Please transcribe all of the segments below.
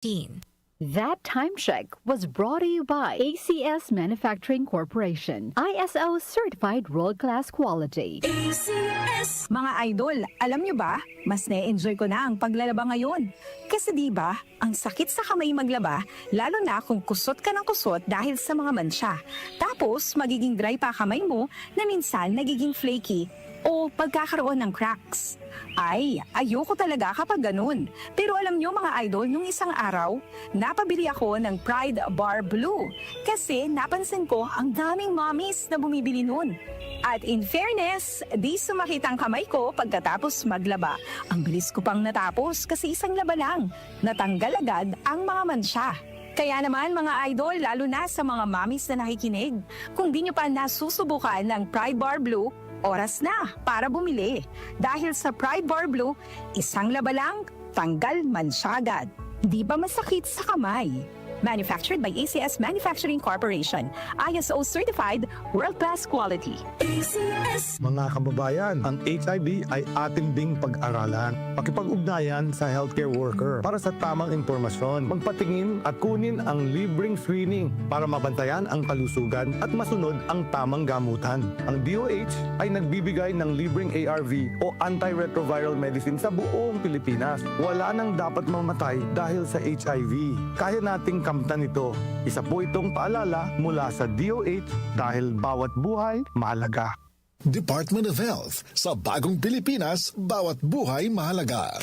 15. That time check was brought to you by ACS Manufacturing Corporation, ISO certified world-class quality. ACS! Mga idol, alam nyo ba, mas na-enjoy ko na ang paglalaba ngayon. Kasi di ba, ang sakit sa kamay maglaba, lalo na kung kusot ka ng kusot dahil sa mga mansya. Tapos, magiging dry pa kamay mo na minsan nagiging flaky o pagkakaroon ng cracks. Ay, ayoko talaga kapag ganun. Pero alam nyo mga idol, nung isang araw, napabili ako ng Pride Bar Blue. Kasi napansin ko ang daming mommies na bumibili nun. At in fairness, di sumakit ang kamay ko pagkatapos maglaba. Ang bilis ko pang natapos kasi isang laba lang. Natanggal agad ang mga mansya. Kaya naman mga idol, lalo na sa mga mommies na nakikinig, kung di nyo pa nasusubukan ng Pride Bar Blue, oras na para bumili. Dahil sa Pride Bar Blue, isang laba lang, tanggal mansya agad. Di ba masakit sa kamay? Manufactured by ACS Manufacturing Corporation, ISO certified, world-class quality. ACS! Mga kababayan, ang HIV ay ating ding pag-aralan. Pakipag-ugnayan sa healthcare worker para sa tamang impormasyon. Magpatingin at kunin ang libreng screening para mabantayan ang kalusugan at masunod ang tamang gamutan. Ang DOH ay nagbibigay ng libreng ARV o antiretroviral medicine sa buong Pilipinas. Wala nang dapat mamatay dahil sa HIV. Kaya nating kamtan ito. Isa po itong paalala mula sa DOH dahil bawat buhay mahalaga. Department of Health. Sa bagong Pilipinas, bawat buhay mahalaga.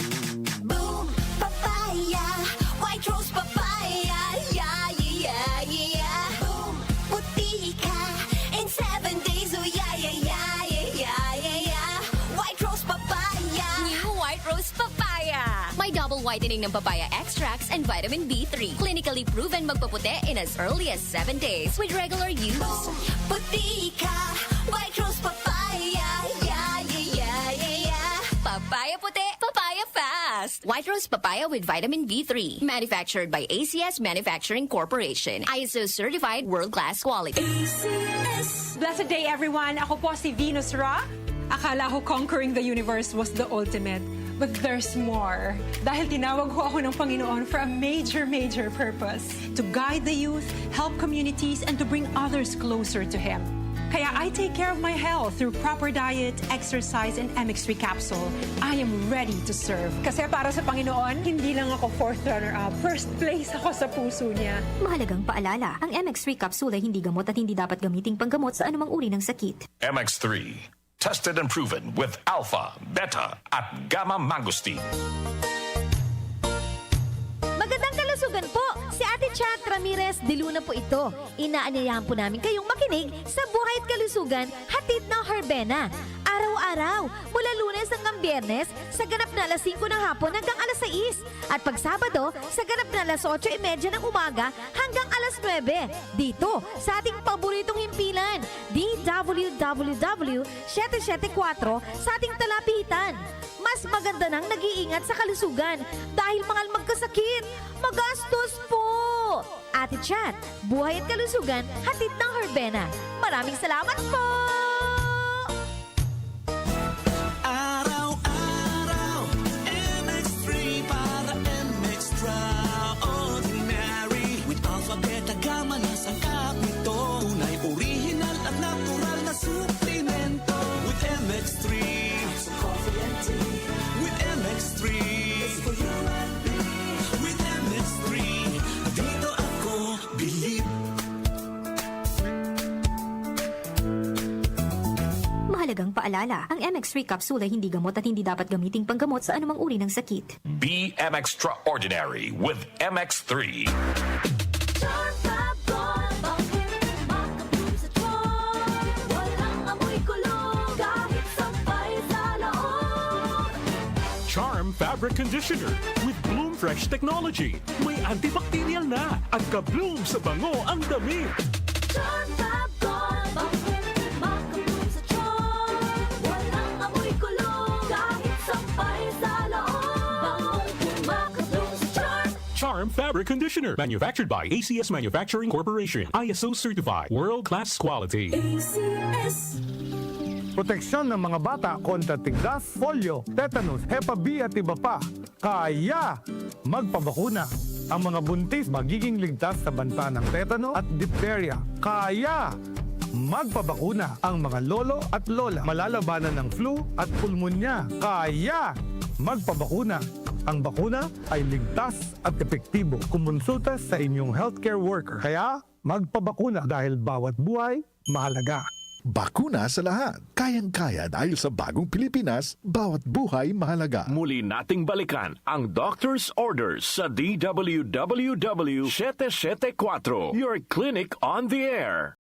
Boom, papaya, white rose papaya, yeah, yeah, yeah. Boom, puti ka in 7 days, oh yeah, yeah, yeah, yeah, yeah, yeah. White rose papaya. New White Rose Papaya. May double whitening ng papaya extracts and vitamin B3. Clinically proven magpaputi in as early as 7 days with regular use. Boom, puti ka, white rose papaya, yeah, yeah, yeah, yeah, yeah. Papaya puti, papaya fast. White Rose Papaya with vitamin B3. Manufactured by ACS Manufacturing Corporation. ISO certified world-class quality. ACS. Blessed day, everyone. Ako po si Venus Ra. Akala ko conquering the universe was the ultimate. But there's more. Dahil tinawag ko ako ng Panginoon for a major, major purpose. To guide the youth, help communities, and to bring others closer to Him. Kaya I take care of my health through proper diet, exercise, and MX3 capsule. I am ready to serve. Kasi para sa Panginoon, hindi lang ako fourth runner-up. First place ako sa puso niya. Mahalagang paalala, ang MX3 capsule ay hindi gamot at hindi dapat gamiting panggamot sa anumang uri ng sakit. MX3, tested and proven with alpha, beta, at gamma mangosteen. Magandang kalusugan po! Si Ate Chat Ramirez de Luna po ito. Inaanyayahan po namin kayong makinig sa Buhay at Kalusugan, hatid ng Herbena. Araw-araw, mula Lunes hanggang Biyernes, sa ganap na alas 5 ng hapon hanggang alas 6. At pag Sabado, sa ganap na alas 8:30 ng umaga hanggang alas 9. Dito, sa ating paboritong himpilan, DWWW 774 sa ating talapitan. Mas maganda nang nag-iingat sa kalusugan dahil mahal magkasakit. Magastos po! Ate Chat, Buhay at Kalusugan, hatid ng Herbena. Maraming salamat po! Araw-araw, MX3 para MX-Traordinary. With alpha, beta, gamma na sangkap nito. Tunay, original at natural na suplemento. With MX3, sa coffee and tea. With MX3, it's for you and me. With MX3, dito ako believe. Mahalagang paalala, ang MX3 capsule ay hindi gamot at hindi dapat gamiting panggamot sa anumang uri ng sakit. Be MX-Traordinary with MX3. Charm Fabric Conditioner with Bloom Fresh Technology. May antibacterial na at ka-bloom sa bango ang damit. Charm Fabric Conditioner. Manufactured by ACS Manufacturing Corporation. ISO certified. World-class quality. ACS. Proteksyon ng mga bata kontra tigdas, polio, tetanus, Hep B at iba pa. Kaya magpabakuna. Ang mga buntis magiging ligtas sa banta ng tetano at diphtheria. Kaya magpabakuna ang mga lolo at lola. Malalabanan ng flu at pulmonya. Kaya magpabakuna. Ang bakuna ay ligtas at epektibo. Kumonsulta sa inyong healthcare worker. Kaya magpabakuna dahil bawat buhay mahalaga. Bakuna sa lahat. Kayang-kaya dahil sa bagong Pilipinas, bawat buhay mahalaga. Muli nating balikan ang Doctor's Orders sa DWWW 774, your clinic on the air.